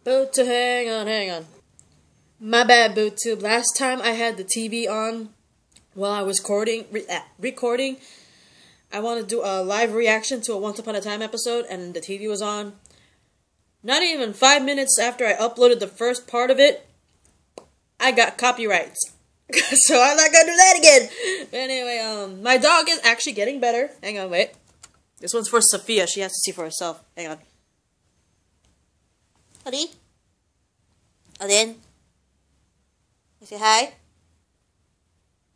BootTube, hang on. My bad, BootTube. Last time I had the TV on while I was recording. I wanted to do a live reaction to a Once Upon a Time episode, and the TV was on. Not even 5 minutes after I uploaded the first part of it, I got copyrights. So I'm not gonna do that again. Anyway, my dog is actually getting better. Hang on, wait. This one's for Sophia. She has to see for herself. Hang on. Odie? Odin? Say hi?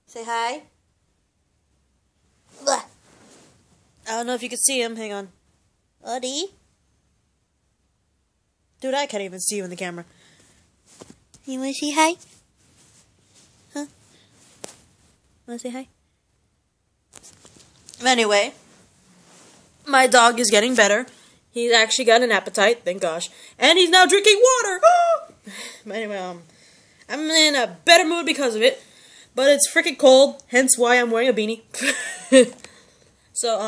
Say hi? Blah. I don't know if you can see him. Hang on. Odie? Dude, I can't even see you in the camera. You wanna say hi? Huh? Wanna say hi? Anyway, my dog is getting better. He's actually got an appetite, thank gosh. And he's now drinking water! But anyway, I'm in a better mood because of it. But it's freaking cold, hence why I'm wearing a beanie. So,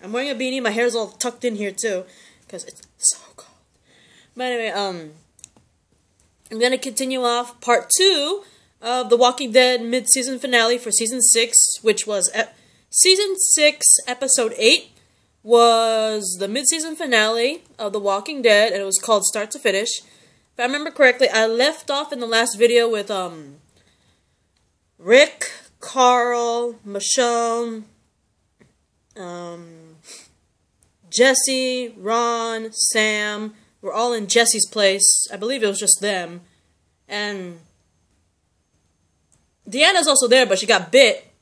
I'm wearing a beanie. My hair's all tucked in here, too. Because it's so cold. But anyway, I'm gonna continue off part 2 of The Walking Dead mid-season finale for Season 6, which was Season 6, Episode 8. Was the mid-season finale of The Walking Dead, and it was called Start to Finish. If I remember correctly, I left off in the last video with, Rick, Carl, Michonne, Jesse, Ron, Sam, were all in Jesse's place. I believe it was just them. And Deanna's also there, but she got bit.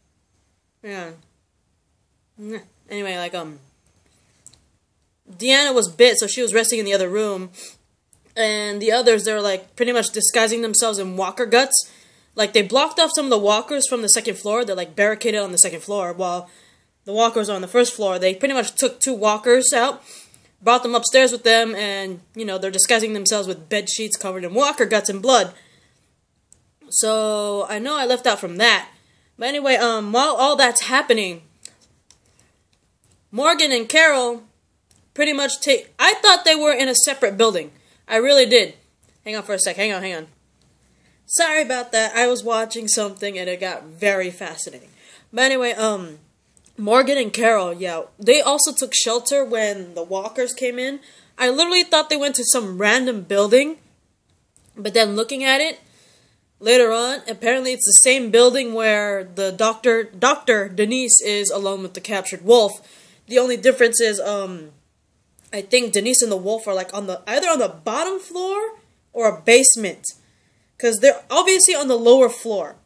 Yeah. Anyway, Deanna was bit, so she was resting in the other room. And the others, they're, pretty much disguising themselves in walker guts. They blocked off some of the walkers from the second floor. They're, barricaded on the second floor, while the walkers are on the first floor. They pretty much took 2 walkers out, brought them upstairs with them, and, they're disguising themselves with bed sheets covered in walker guts and blood. So, I know I left out from that. But anyway, while all that's happening, Morgan and Carol pretty much I thought they were in a separate building. I really did. Hang on for a sec. Hang on. Sorry about that. I was watching something and it got very fascinating. But anyway, Morgan and Carol, yeah, they also took shelter when the walkers came in. I literally thought they went to some random building. But then looking at it, later on, apparently it's the same building where the Dr. Denise is alone with the captured wolf. The only difference is, I think Denise and the wolf are either on the bottom floor or a basement. Because they're obviously on the lower floor.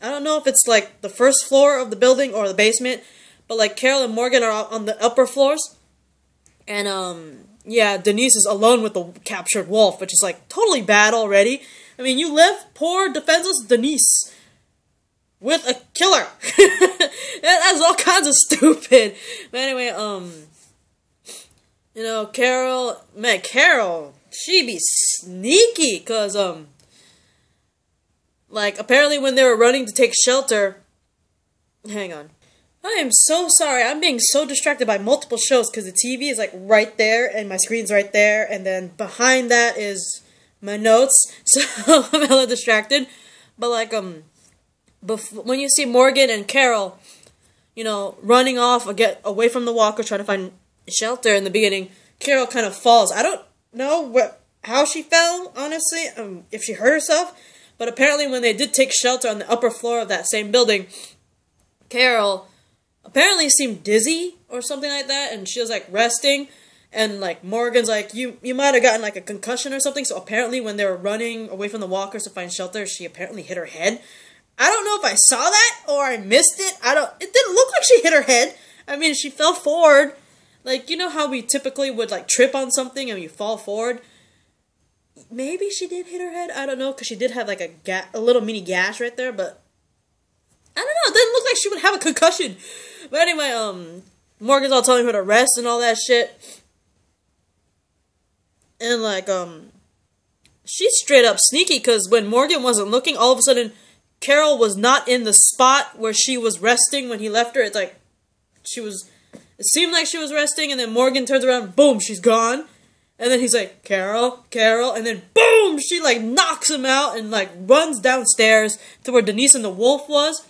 I don't know if it's the first floor of the building or the basement. But Carol and Morgan are on the upper floors. And yeah, Denise is alone with the captured wolf, which is totally bad already. I mean, you left poor defenseless Denise with a killer. That's all kinds of stupid. But anyway, Carol, she be sneaky, cause, apparently when they were running to take shelter, hang on. I am so sorry, I'm being so distracted by multiple shows, cause the TV is, right there, and my screen's right there, and then behind that is my notes, so I'm hella distracted, but, when you see Morgan and Carol, running off, away from the walker, trying to find shelter in the beginning, Carol kind of falls. I don't know how she fell, honestly, if she hurt herself, but apparently when they did take shelter on the upper floor of that same building, Carol apparently seemed dizzy or something like that, and she was resting, and Morgan's you might have gotten a concussion or something. So apparently when they were running away from the walkers to find shelter, she apparently hit her head. I don't know if I saw that or I missed it. It didn't look like she hit her head. I mean, she fell forward. You know how we typically would, trip on something and you fall forward? Maybe she did hit her head. I don't know, because she did have, a little mini gash right there, but I don't know. It didn't look like she would have a concussion. But anyway, Morgan's all telling her to rest and all that shit. And, she's straight up sneaky, because when Morgan wasn't looking, all of a sudden, Carol was not in the spot where she was resting when he left her. It's it seemed like she was resting, and then Morgan turns around, boom, she's gone. And then he's like, Carol, Carol, and then boom, she like knocks him out and like runs downstairs to where Denise and the wolf was.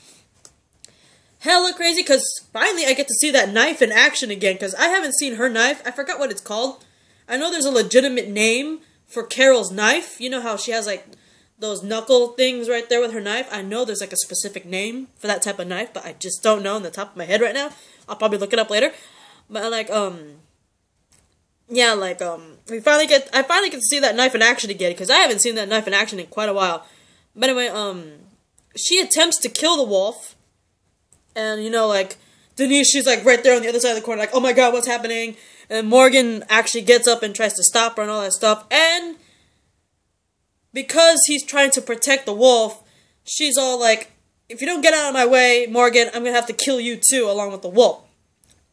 Hella crazy, because finally I get to see that knife in action again, because I haven't seen her knife. I forgot what it's called. I know there's a legitimate name for Carol's knife. You know how she has like those knuckle things right there with her knife? I know there's like a specific name for that type of knife, but I just don't know on the top of my head right now. I'll probably look it up later. But like, yeah, like, I finally get to see that knife in action again, because I haven't seen that knife in action in quite a while. But anyway, she attempts to kill the wolf, and, you know, like, Denise, she's, like, right there on the other side of the corner, like, oh my god, what's happening? And Morgan actually gets up and tries to stop her and all that stuff, and because he's trying to protect the wolf, she's all like, if you don't get out of my way, Morgan, I'm gonna have to kill you too, along with the wolf.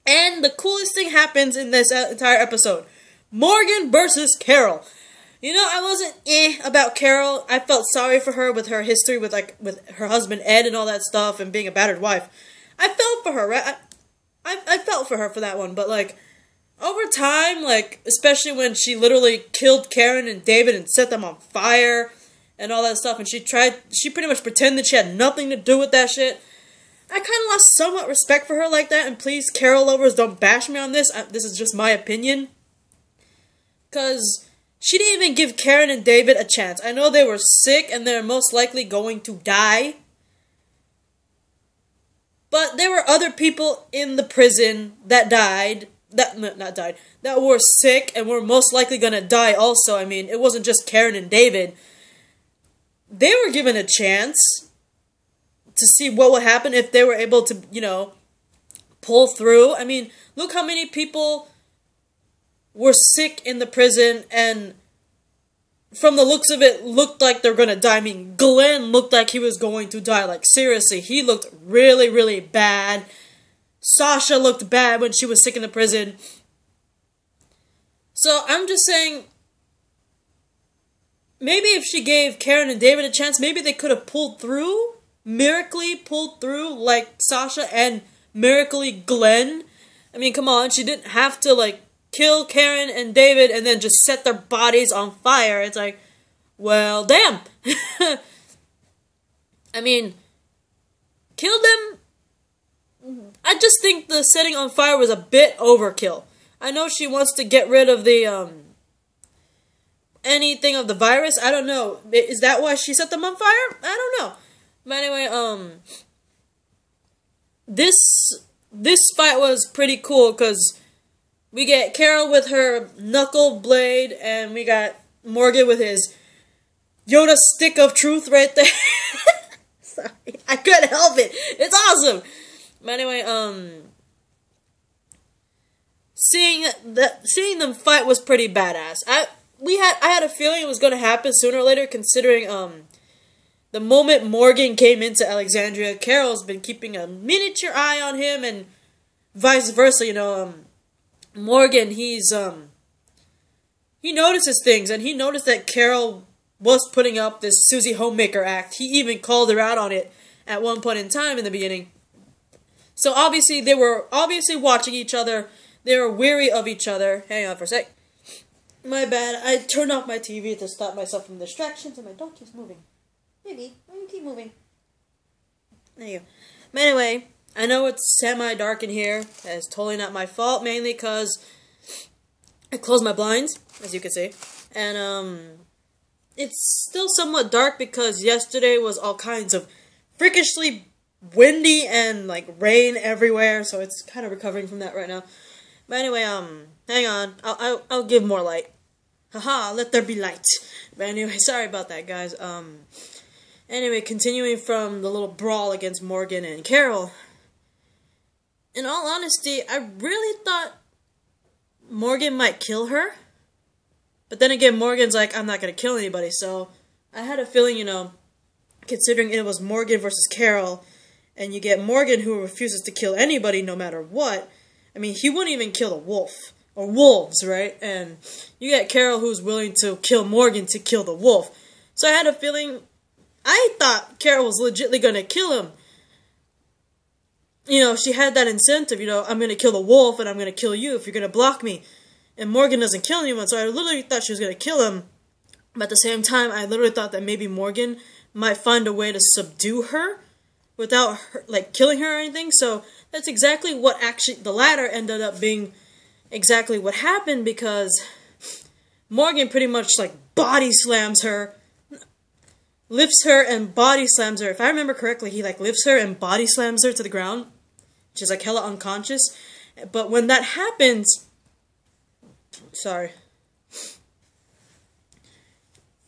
And the coolest thing happens in this entire episode. Morgan versus Carol. You know, I wasn't about Carol. I felt sorry for her with her history with her husband Ed and all that stuff and being a battered wife. I felt for her, right? I felt for her for that one, but like, over time, like, especially when she literally killed Karen and David and set them on fire and all that stuff, and she pretty much pretended she had nothing to do with that shit. I kind of lost somewhat respect for her like that, and please, Carol lovers, don't bash me on this. This is just my opinion. Because she didn't even give Karen and David a chance. I know they were sick, and they're most likely going to die. But there were other people in the prison that died, that were sick, and were most likely going to die also. I mean, it wasn't just Karen and David. They were given a chance to see what would happen if they were able to, you know, pull through. I mean, look how many people were sick in the prison, and from the looks of it, looked like they're gonna die. I mean, Glenn looked like he was going to die. Like, seriously, he looked really, really bad. Sasha looked bad when she was sick in the prison. So, I'm just saying, maybe if she gave Karen and David a chance, maybe they could have pulled through. Miraculously pulled through like Sasha and miraculously Glenn. I mean, come on, she didn't have to like kill Karen and David and then just set their bodies on fire. It's like, well, damn. I mean, kill them. I just think the setting on fire was a bit overkill. I know she wants to get rid of the anything of the virus. I don't know. Is that why she set them on fire? I don't know. But anyway, this fight was pretty cool, because we get Carol with her knuckle blade, and we got Morgan with his Yoda stick of truth right there. Sorry, I couldn't help it. It's awesome. But anyway, seeing them fight was pretty badass. I had a feeling it was going to happen sooner or later, considering the moment Morgan came into Alexandria, Carol's been keeping a miniature eye on him, and vice versa, you know. Morgan, he notices things, and he noticed that Carol was putting up this Susie Homemaker act. He even called her out on it at one point in time in the beginning. So obviously, they were watching each other. They were weary of each other. Hang on for a sec. My bad. I turned off my TV to stop myself from distractions, and my dog keeps moving. Maybe. Why do you keep moving? There you go. But anyway, I know it's semi-dark in here. It's totally not my fault, mainly because I closed my blinds, as you can see. And, it's still somewhat dark because yesterday was all kinds of freakishly windy and, like, rain everywhere, so it's kind of recovering from that right now. But anyway, hang on. I'll give more light. Haha, let there be light. But anyway, sorry about that, guys. Anyway, continuing from the little brawl against Morgan and Carol. In all honesty, I really thought Morgan might kill her. But then again, Morgan's like, I'm not going to kill anybody. So I had a feeling, you know, considering it was Morgan versus Carol, and you get Morgan who refuses to kill anybody no matter what. I mean, he wouldn't even kill a wolf. Or wolves, right? And you get Carol who's willing to kill Morgan to kill the wolf. So I had a feeling... I thought Carol was legitimately going to kill him. You know, she had that incentive, you know, I'm going to kill the wolf and I'm going to kill you if you're going to block me. and Morgan doesn't kill anyone, so I literally thought she was going to kill him. But at the same time, I literally thought that maybe Morgan might find a way to subdue her without her, like, killing her or anything. So that's exactly what actually, the latter ended up being exactly what happened, because Morgan pretty much, like, body slams her, lifts her and body slams her. If I remember correctly, he, like, lifts her and body slams her to the ground. She's, like, hella unconscious. But when that happens, sorry,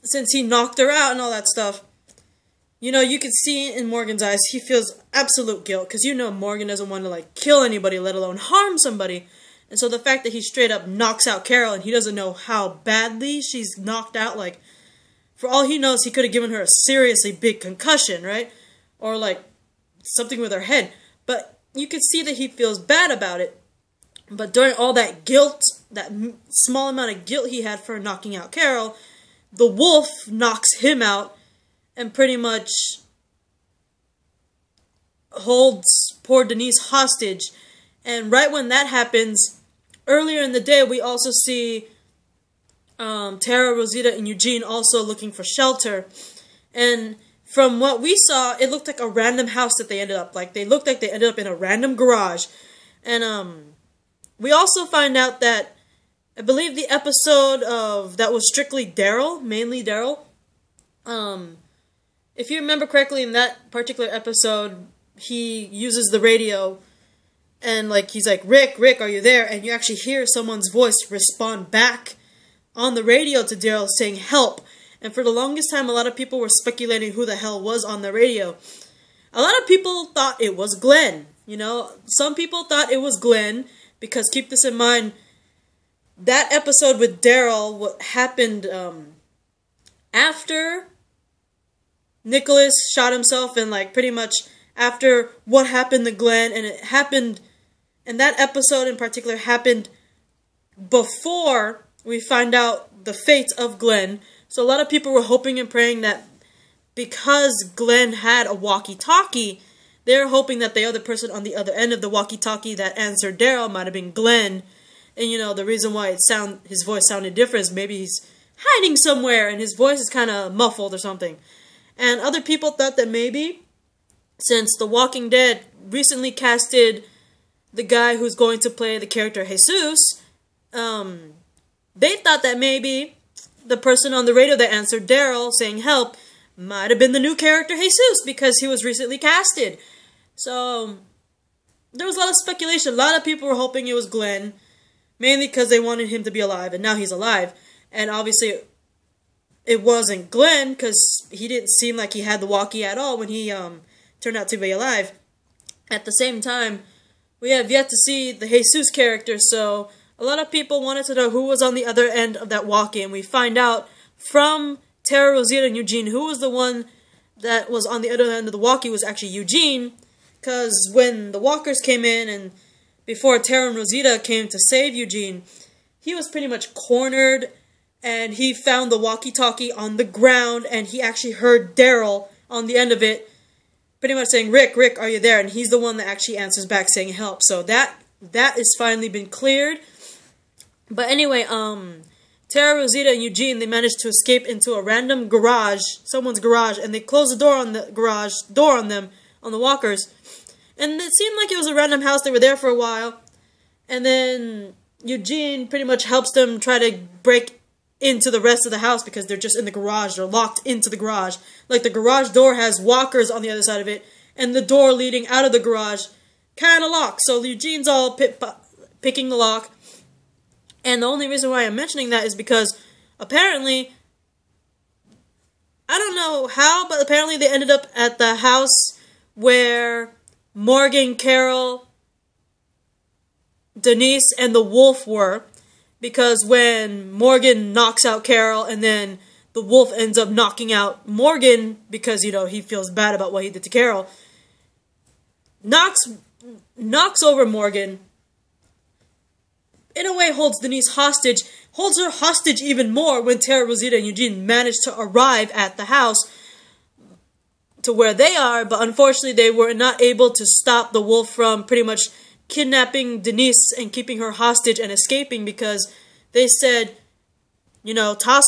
since he knocked her out and all that stuff, you know, you can see in Morgan's eyes, he feels absolute guilt, because you know Morgan doesn't want to, like, kill anybody, let alone harm somebody. And so the fact that he straight up knocks out Carol, and he doesn't know how badly she's knocked out, like, for all he knows, he could have given her a seriously big concussion, right? Or, like, something with her head. But you can see that he feels bad about it. But during all that guilt, that small amount of guilt he had for knocking out Carol, the wolf knocks him out and pretty much holds poor Denise hostage. And right when that happens, earlier in the day, we also see Tara, Rosita, and Eugene also looking for shelter. And from what we saw, it looked like a random house that they ended up. Like, they looked like they ended up in a random garage. And we also find out that, I believe the episode of that was strictly Daryl, mainly Daryl. If you remember correctly, in that particular episode, he uses the radio, and, like, he's like, Rick, are you there? And you actually hear someone's voice respond back on the radio to Daryl saying, help. And for the longest time, a lot of people were speculating who the hell was on the radio. A lot of people thought it was Glenn. You know, some people thought it was Glenn, because keep this in mind, that episode with Daryl happened after Nicholas shot himself, and, like, pretty much after what happened to Glenn, and it happened, and that episode in particular happened before we find out the fate of Glenn. So a lot of people were hoping and praying that because Glenn had a walkie-talkie, they're hoping that the other person on the other end of the walkie-talkie that answered Daryl might have been Glenn. And, you know, the reason why his voice sounded different is maybe he's hiding somewhere and his voice is kind of muffled or something. And other people thought that maybe, since The Walking Dead recently casted the guy who's going to play the character Jesus, they thought that maybe the person on the radio that answered Daryl saying help might have been the new character Jesus, because he was recently casted. So there was a lot of speculation. A lot of people were hoping it was Glenn, mainly because they wanted him to be alive, and now he's alive. And obviously it wasn't Glenn, because he didn't seem like he had the walkie at all when he turned out to be alive. At the same time, we have yet to see the Jesus character, so a lot of people wanted to know who was on the other end of that walkie, and we find out from Tara, Rosita, and Eugene who was the one that was on the other end of the walkie was actually Eugene, because when the walkers came in, and before Tara and Rosita came to save Eugene, he was pretty much cornered, and he found the walkie-talkie on the ground, and he actually heard Daryl on the end of it, pretty much saying, Rick, are you there? And he's the one that actually answers back saying help. So that has finally been cleared. But anyway, Tara, Rosita, and Eugene, they managed to escape into a random garage, someone's garage, and they closed the door on the garage door on them, on the walkers. And it seemed like it was a random house. They were there for a while. And then Eugene pretty much helps them try to break into the rest of the house, because they're just in the garage. They're locked into the garage. Like, the garage door has walkers on the other side of it, and the door leading out of the garage kind of locked. So Eugene's all picking the lock. And the only reason why I'm mentioning that is because apparently, I don't know how, but apparently they ended up at the house where Morgan, Carol, Denise, and the wolf were. Because when Morgan knocks out Carol, and then the wolf ends up knocking out Morgan, because, you know, he feels bad about what he did to Carol, knocks over Morgan, in a way holds Denise hostage, holds her hostage even more when Tara, Rosita, and Eugene manage to arrive at the house to where they are, but unfortunately they were not able to stop the wolf from pretty much kidnapping Denise and keeping her hostage and escaping, because They said, toss